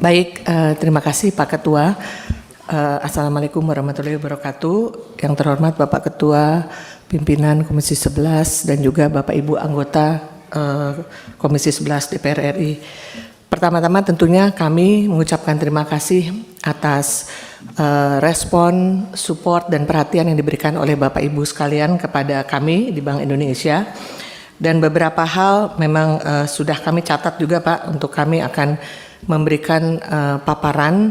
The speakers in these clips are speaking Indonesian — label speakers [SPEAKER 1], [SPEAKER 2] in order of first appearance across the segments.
[SPEAKER 1] Baik, terima kasih Pak Ketua. Assalamualaikum warahmatullahi wabarakatuh. Yang terhormat Bapak Ketua Pimpinan Komisi 11 dan juga Bapak Ibu anggota Komisi 11 DPR RI. Pertama-tama tentunya kami mengucapkan terima kasih atas respon, support, dan perhatian yang diberikan oleh Bapak Ibu sekalian kepada kami di Bank Indonesia. Dan beberapa hal memang sudah kami catat juga Pak, untuk kami akan memberikan paparan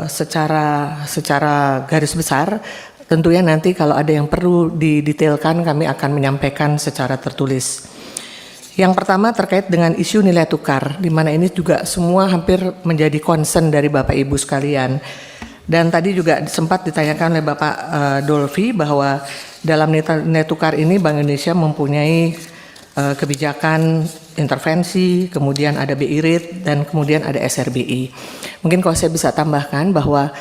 [SPEAKER 1] secara garis besar. Tentunya nanti kalau ada yang perlu didetailkan kami akan menyampaikan secara tertulis. Yang pertama terkait dengan isu nilai tukar, di mana ini juga semua hampir menjadi concern dari Bapak Ibu sekalian. Dan tadi juga sempat ditanyakan oleh Bapak Dolfi bahwa dalam nilai tukar ini Bank Indonesia mempunyai kebijakan intervensi, kemudian ada BI rate, dan kemudian ada SRBI. Mungkin kalau saya bisa tambahkan bahwa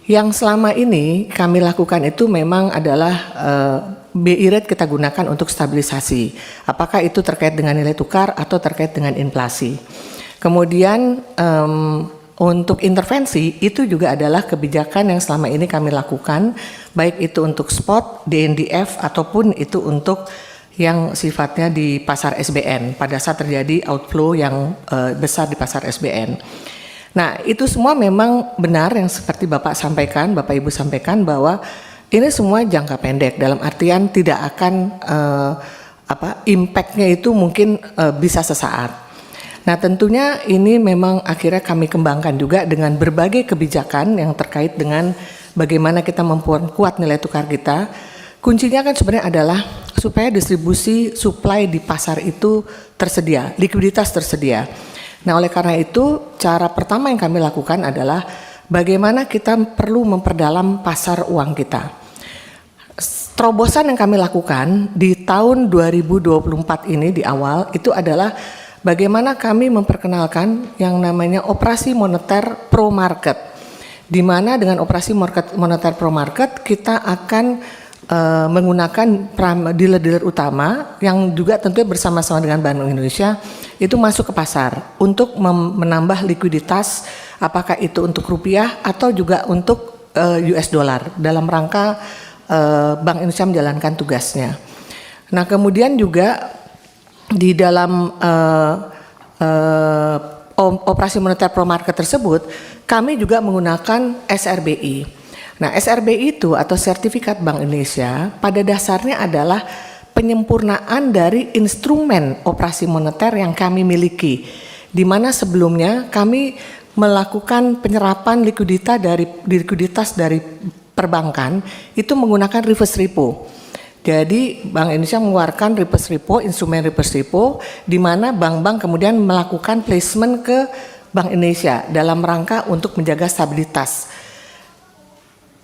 [SPEAKER 1] yang selama ini kami lakukan itu memang adalah BI rate kita gunakan untuk stabilisasi. Apakah itu terkait dengan nilai tukar atau terkait dengan inflasi. Kemudian untuk intervensi itu juga adalah kebijakan yang selama ini kami lakukan, baik itu untuk spot, DNDF, ataupun itu untuk yang sifatnya di pasar SBN pada saat terjadi outflow yang besar di pasar SBN. Nah, itu semua memang benar yang seperti Bapak sampaikan, Bapak Ibu sampaikan bahwa ini semua jangka pendek, dalam artian tidak akan impact-nya itu mungkin bisa sesaat. Nah, tentunya ini memang akhirnya kami kembangkan juga dengan berbagai kebijakan yang terkait dengan bagaimana kita memperkuat nilai tukar kita. Kuncinya kan sebenarnya adalah supaya distribusi supply di pasar itu tersedia, likuiditas tersedia. Nah, oleh karena itu cara pertama yang kami lakukan adalah bagaimana kita perlu memperdalam pasar uang kita. Terobosan yang kami lakukan di tahun 2024 ini di awal itu adalah bagaimana kami memperkenalkan yang namanya operasi moneter pro market, di mana dengan operasi moneter pro market kita akan menggunakan dealer-dealer utama yang juga tentunya bersama-sama dengan Bank Indonesia itu masuk ke pasar untuk menambah likuiditas, apakah itu untuk rupiah atau juga untuk US dollar dalam rangka Bank Indonesia menjalankan tugasnya. Nah, kemudian juga di dalam operasi moneter pro market tersebut kami juga menggunakan SRBI. Nah, SRBI itu atau Sertifikat Bank Indonesia pada dasarnya adalah penyempurnaan dari instrumen operasi moneter yang kami miliki, di mana sebelumnya kami melakukan penyerapan likuiditas dari perbankan itu menggunakan reverse repo. Jadi Bank Indonesia mengeluarkan reverse repo, instrumen reverse repo, di mana bank-bank kemudian melakukan placement ke Bank Indonesia dalam rangka untuk menjaga stabilitas.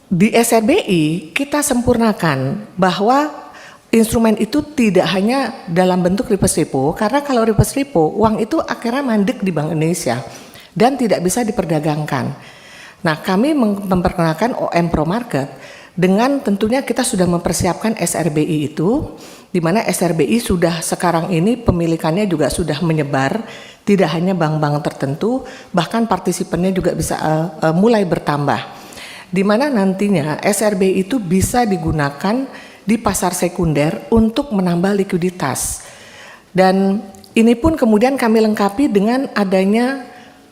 [SPEAKER 1] Di SRBI kita sempurnakan bahwa instrumen itu tidak hanya dalam bentuk reverse repo, karena kalau reverse repo uang itu akhirnya mandek di Bank Indonesia dan tidak bisa diperdagangkan. Nah, kami memperkenalkan OM Pro Market dengan tentunya kita sudah mempersiapkan SRBI itu, di mana SRBI sudah sekarang ini pemilikannya juga sudah menyebar, tidak hanya bank-bank tertentu, bahkan partisipannya juga bisa mulai bertambah. Di mana nantinya SRBI itu bisa digunakan di pasar sekunder untuk menambah likuiditas. Dan ini pun kemudian kami lengkapi dengan adanya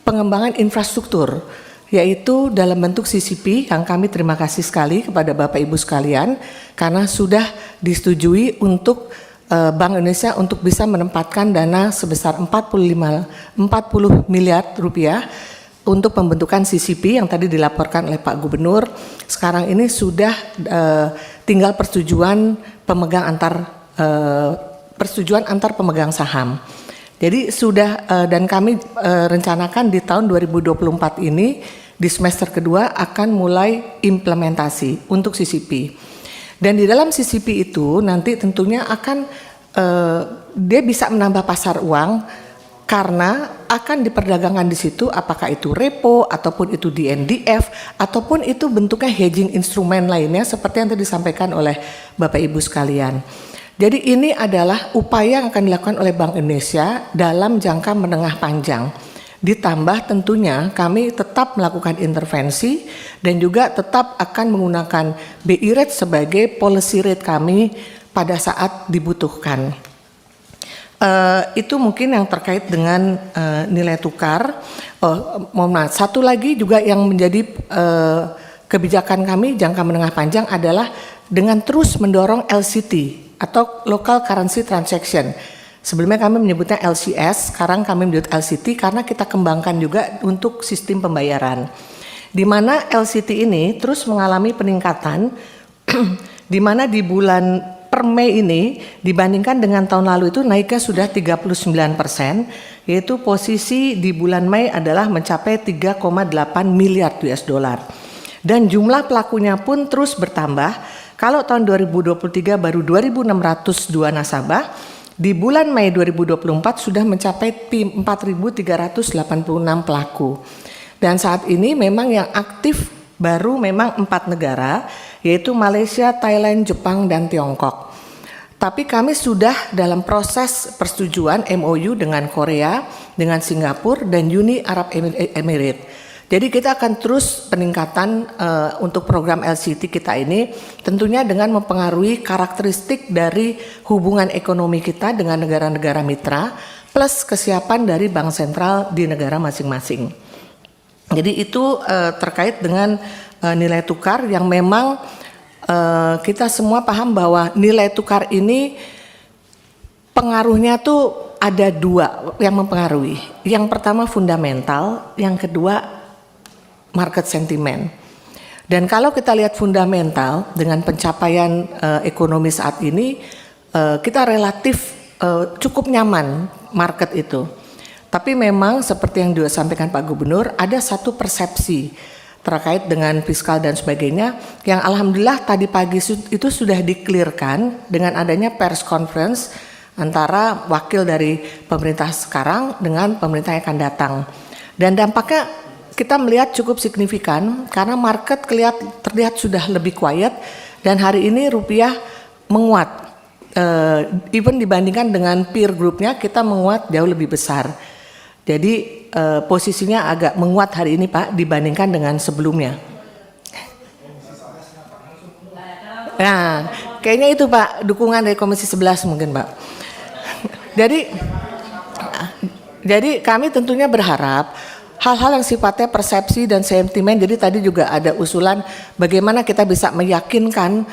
[SPEAKER 1] pengembangan infrastruktur, yaitu dalam bentuk CCP yang kami terima kasih sekali kepada Bapak Ibu sekalian karena sudah disetujui untuk Bank Indonesia untuk bisa menempatkan dana sebesar 40 miliar rupiah untuk pembentukan CCP yang tadi dilaporkan oleh Pak Gubernur. Sekarang ini sudah tinggal persetujuan antar pemegang saham. Jadi sudah dan kami rencanakan di tahun 2024 ini di semester kedua akan mulai implementasi untuk CCP. Dan di dalam CCP itu nanti tentunya akan dia bisa menambah pasar uang karena akan diperdagangkan di situ, apakah itu repo ataupun itu DNDF ataupun itu bentuknya hedging instrumen lainnya seperti yang tadi disampaikan oleh Bapak Ibu sekalian. Jadi ini adalah upaya yang akan dilakukan oleh Bank Indonesia dalam jangka menengah panjang. Ditambah tentunya kami tetap melakukan intervensi dan juga tetap akan menggunakan BI rate sebagai policy rate kami pada saat dibutuhkan. Itu mungkin yang terkait dengan nilai tukar. Mohon maaf, satu lagi juga yang menjadi kebijakan kami jangka menengah panjang adalah dengan terus mendorong LCT atau Local Currency Transaction. Sebelumnya kami menyebutnya LCS, sekarang kami menyebut LCT karena kita kembangkan juga untuk sistem pembayaran. Di mana LCT ini terus mengalami peningkatan, di mana di bulan per Mei ini dibandingkan dengan tahun lalu itu naiknya sudah 39%, yaitu posisi di bulan Mei adalah mencapai 3,8 miliar US dollar. Dan jumlah pelakunya pun terus bertambah. Kalau tahun 2023 baru 2.602 nasabah, di bulan Mei 2024 sudah mencapai 4.386 pelaku. Dan saat ini memang yang aktif baru memang 4 negara, yaitu Malaysia, Thailand, Jepang, dan Tiongkok. Tapi kami sudah dalam proses persetujuan MOU dengan Korea, dengan Singapura, dan Uni Arab Emirates. Jadi kita akan terus peningkatan untuk program LCT kita ini tentunya dengan mempengaruhi karakteristik dari hubungan ekonomi kita dengan negara-negara mitra plus kesiapan dari bank sentral di negara masing-masing. Jadi itu terkait dengan nilai tukar yang memang kita semua paham bahwa nilai tukar ini pengaruhnya tuh ada dua yang mempengaruhi. Yang pertama fundamental, yang kedua market sentiment. Dan kalau kita lihat fundamental dengan pencapaian ekonomi saat ini, kita relatif cukup nyaman market itu. Tapi memang seperti yang disampaikan Pak Gubernur, ada satu persepsi terkait dengan fiskal dan sebagainya yang alhamdulillah tadi pagi itu sudah di-clearkan dengan adanya pers conference antara wakil dari pemerintah sekarang dengan pemerintah yang akan datang. Dan dampaknya kita melihat cukup signifikan karena market terlihat sudah lebih quiet dan hari ini rupiah menguat. Even dibandingkan dengan peer groupnya kita menguat jauh lebih besar. Jadi posisinya agak menguat hari ini Pak dibandingkan dengan sebelumnya. Nah, kayaknya itu Pak dukungan dari Komisi 11 mungkin Pak. Jadi kami tentunya berharap hal-hal yang sifatnya persepsi dan sentimen, jadi tadi juga ada usulan bagaimana kita bisa meyakinkan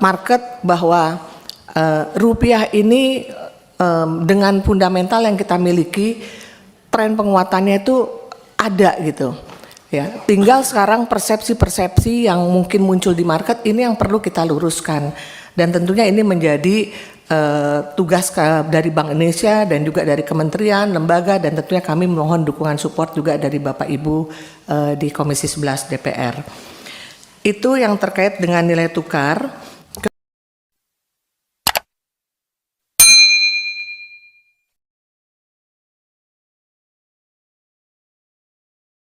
[SPEAKER 1] market bahwa rupiah ini dengan fundamental yang kita miliki, tren penguatannya itu ada gitu. Ya, tinggal sekarang persepsi-persepsi yang mungkin muncul di market ini yang perlu kita luruskan. Dan tentunya ini menjadi tugas dari Bank Indonesia dan juga dari kementerian, lembaga, dan tentunya kami mohon dukungan support juga dari Bapak Ibu di Komisi 11 DPR. Itu yang terkait dengan nilai tukar.